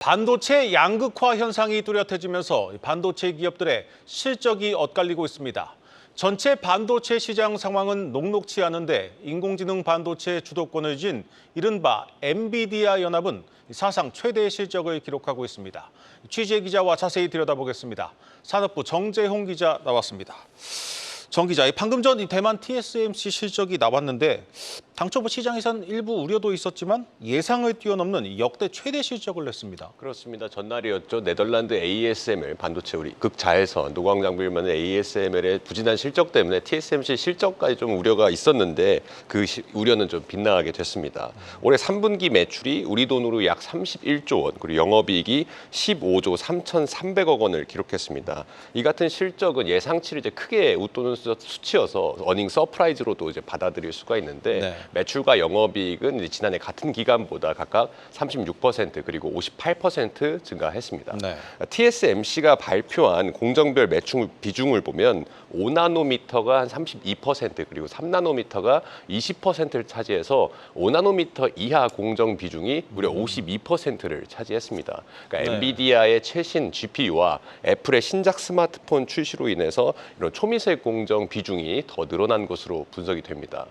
반도체 양극화 현상이 뚜렷해지면서 반도체 기업들의 실적이 엇갈리고 있습니다. 전체 반도체 시장 상황은 녹록치 않은데 인공지능 반도체 주도권을 쥔 이른바 엔비디아 연합은 사상 최대 실적을 기록하고 있습니다. 취재 기자와 자세히 들여다보겠습니다. 산업부 정재홍 기자 나왔습니다. 정 기자, 방금 전 대만 TSMC 실적이 나왔는데 당초 시장에선 일부 우려도 있었지만 예상을 뛰어넘는 역대 최대 실적을 냈습니다. 그렇습니다. 전날이었죠. 네덜란드 ASML 반도체 우리 극자회선 노광장비를 만든 ASML의 부진한 실적 때문에 TSMC 실적까지 좀 우려가 있었는데 그 우려는 좀 빗나가게 됐습니다. 올해 3분기 매출이 우리 돈으로 약 31조 원, 그리고 영업이익이 15조 3,300억 원을 기록했습니다. 이 같은 실적은 예상치를 이제 크게 웃도는 수치여서 어닝 서프라이즈로도 이제 받아들일 수가 있는데 매출과 영업이익은 이제 지난해 같은 기간보다 각각 36% 그리고 58% 증가했습니다. TSMC가 발표한 공정별 매출 비중을 보면 5나노미터가 한 32% 그리고 3나노미터가 20%를 차지해서 5나노미터 이하 공정 비중이 무려 52%를 차지했습니다. 그러니까 엔비디아의 최신 GPU와 애플의 신작 스마트폰 출시로 인해서 이런 초미세 공정 비중이 더 늘어난 것으로 분석이 됩니다.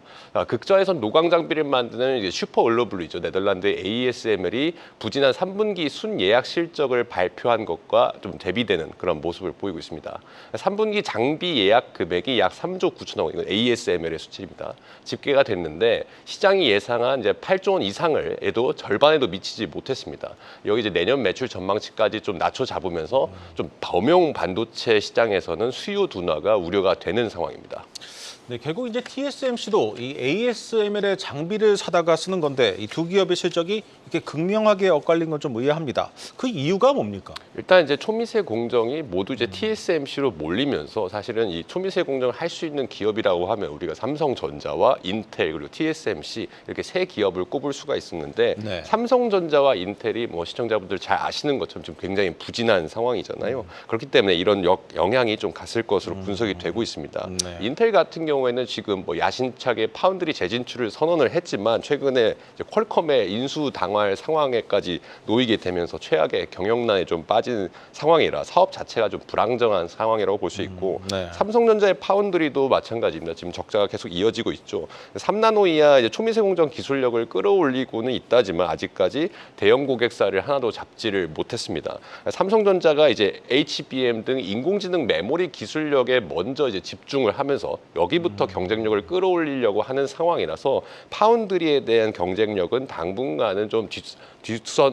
극자에선 노광 장비를 만드는 이제 슈퍼 올로블루이죠. 네덜란드 ASML이 부진한 3분기 순예약 실적을 발표한 것과 좀 대비되는 그런 모습을 보이고 있습니다. 3분기 장비 예약 금액이 약 3조 9천억 원, 이건 ASML의 수치입니다. 집계가 됐는데 시장이 예상한 이제 8조 원 이상을 해도 절반에도 미치지 못했습니다. 여기 이제 내년 매출 전망치까지 좀 낮춰 잡으면서 좀 범용 반도체 시장에서는 수요 둔화가 우려가 되는 상황입니다. 네, 결국 이제 TSMC도 이 ASML의 장비를 사다가 쓰는 건데 이 두 기업의 실적이 이렇게 극명하게 엇갈린 건 좀 의아합니다. 그 이유가 뭡니까? 일단 이제 초미세 공정이 모두 이제 TSMC로 몰리면서 사실은 이 초미세 공정을 할 수 있는 기업이라고 하면 우리가 삼성전자와 인텔 그리고 TSMC 이렇게 세 기업을 꼽을 수가 있었는데 삼성전자와 인텔이 뭐 시청자분들 잘 아시는 것처럼 지금 굉장히 부진한 상황이잖아요. 그렇기 때문에 이런 영향이 좀 갔을 것으로 분석이 되고 있습니다. 인텔 같은 경우에는 지금 뭐 야심차게 파운드리 재진출을 선언을 했지만 최근에 이제 퀄컴의 인수 당할 상황에까지 놓이게 되면서 최악의 경영난에 좀 빠진 상황이라 사업 자체가 좀 불안정한 상황이라고 볼 수 있고 삼성전자의 파운드리도 마찬가지입니다. 지금 적자가 계속 이어지고 있죠. 3나노 이하 이제 초미세 공정 기술력을 끌어올리고는 있다지만 아직까지 대형 고객사를 하나도 잡지를 못했습니다. 삼성전자가 이제 HBM 등 인공지능 메모리 기술력에 먼저 이제 집중을 하면서 여기부터 경쟁력을 끌어올리려고 하는 상황이라서 파운드리에 대한 경쟁력은 당분간은 좀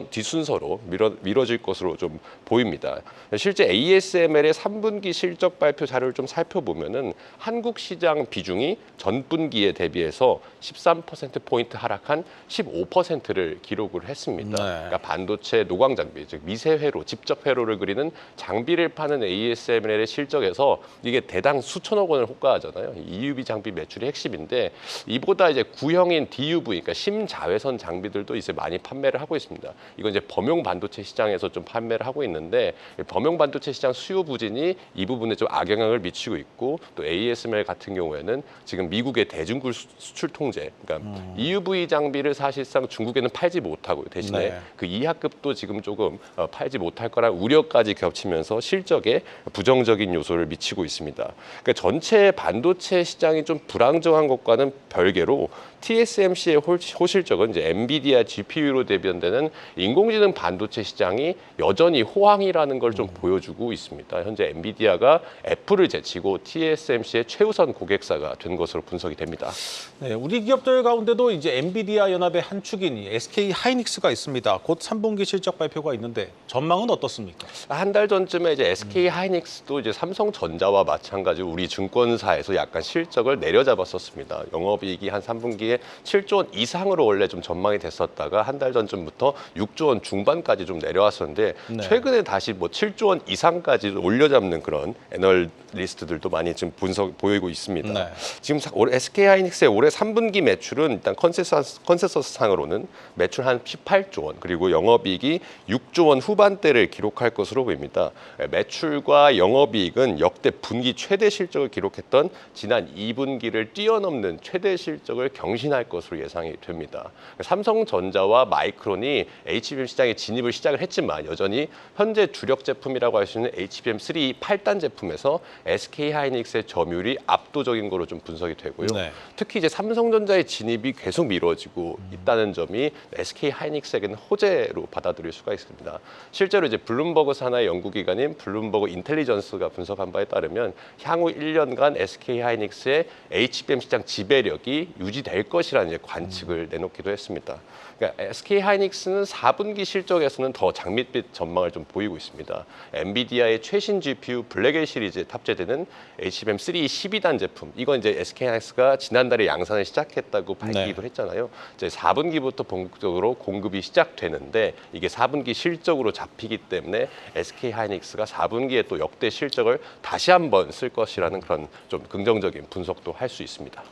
뒷순서로 미뤄질 것으로 좀 보입니다. 실제 ASML의 3분기 실적 발표 자료를 좀 살펴보면은 한국 시장 비중이 전분기에 대비해서 13%포인트 하락한 15%를 기록을 했습니다. 그러니까 반도체 노광 장비, 즉 미세 회로, 직접 회로를 그리는 장비를 파는 ASML의 실적에서 이게 대당 수천억 원을 호가하잖아요. EUV 장비 매출이 핵심인데 이보다 이제 구형인 DUV, 그러니까 심자외선 장비들도 이제 많이 판매를 하고 있습니다. 이건 이제 범용 반도체 시장에서 좀 판매를 하고 있는데 범용 반도체 시장 수요 부진이 이 부분에 좀 악영향을 미치고 있고 또 ASML 같은 경우에는 지금 미국의 대중국 수출 통제, 그러니까 EUV 장비를 사실상 중국에는 팔지 못하고 대신에 그 이하급도 지금 조금 팔지 못할 거란 우려까지 겹치면서 실적에 부정적인 요소를 미치고 있습니다. 그러니까 전체 반도체 시장이 좀 불안정한 것과는 별개로 TSMC의 호실적은 이제 엔비디아 GPU로 대변되는 인공지능 반도체 시장이 여전히 호황이라는 걸 좀 보여주고 있습니다. 현재 엔비디아가 애플을 제치고 TSMC의 최우선 고객사가 된 것으로 분석이 됩니다. 네, 우리 기업들 가운데도 이제 엔비디아 연합의 한 축인 SK 하이닉스가 있습니다. 곧 3분기 실적 발표가 있는데 전망은 어떻습니까? 한 달 전쯤에 이제 SK 하이닉스도 이제 삼성전자와 마찬가지로 우리 증권사에서 약간 실적을 내려잡았었습니다. 영업이익이 한 3분기에 7조 원 이상으로 원래 좀 전망이 됐었다가 한 달 전쯤부터 6조 원 중반까지 좀 내려왔었는데 최근에 다시 뭐 7조 원 이상까지 올려잡는 그런 애널리스트들도 많이 지금 보이고 있습니다. 지금 SK 하이닉스의 올해 3분기 매출은 일단 컨센서스 상으로는 매출 한 18조 원 그리고 영업이익이 6조 원 후반대를 기록할 것으로 보입니다. 매출과 영업이익은 역대 분기 최대 실적을 기록했던 지난 2분기를 뛰어넘는 최대 실적을 경신할 것으로 예상이 됩니다. 삼성전자와 마이크론이 제품이 HBM 시장에 진입을 시작을 했지만 여전히 현재 주력 제품이라고 할 수 있는 HBM3 8단 제품에서 SK하이닉스의 점유율이 압도적인 거로 좀 분석이 되고요. 네. 특히 이제 삼성전자의 진입이 계속 미뤄지고 있다는 점이 SK하이닉스에게는 호재로 받아들일 수가 있습니다. 실제로 이제 블룸버그 산하의 연구기관인 블룸버그 인텔리전스가 분석한 바에 따르면 향후 1년간 SK하이닉스의 HBM 시장 지배력이 유지될 것이라는 이제 관측을 내놓기도 했습니다. 그러니까 SK하이닉스는 4분기 실적에서는 더 장밋빛 전망을 좀 보이고 있습니다. 엔비디아의 최신 GPU 블랙엘 시리즈에 탑재되는 HBM3 12단 제품, 이건 이제 SK하이닉스가 지난달에 양산을 시작했다고 밝히기도 했잖아요. 이제 4분기부터 본격적으로 공급이 시작되는데 이게 4분기 실적으로 잡히기 때문에 SK하이닉스가 4분기에 또 역대 실적을 다시 한번 쓸 것이라는 그런 좀 긍정적인 분석도 할 수 있습니다.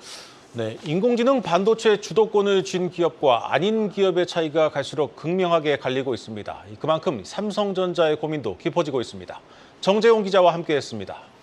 네, 인공지능 반도체 주도권을 쥔 기업과 아닌 기업의 차이가 갈수록 극명하게 갈리고 있습니다. 그만큼 삼성전자의 고민도 깊어지고 있습니다. 정재용 기자와 함께했습니다.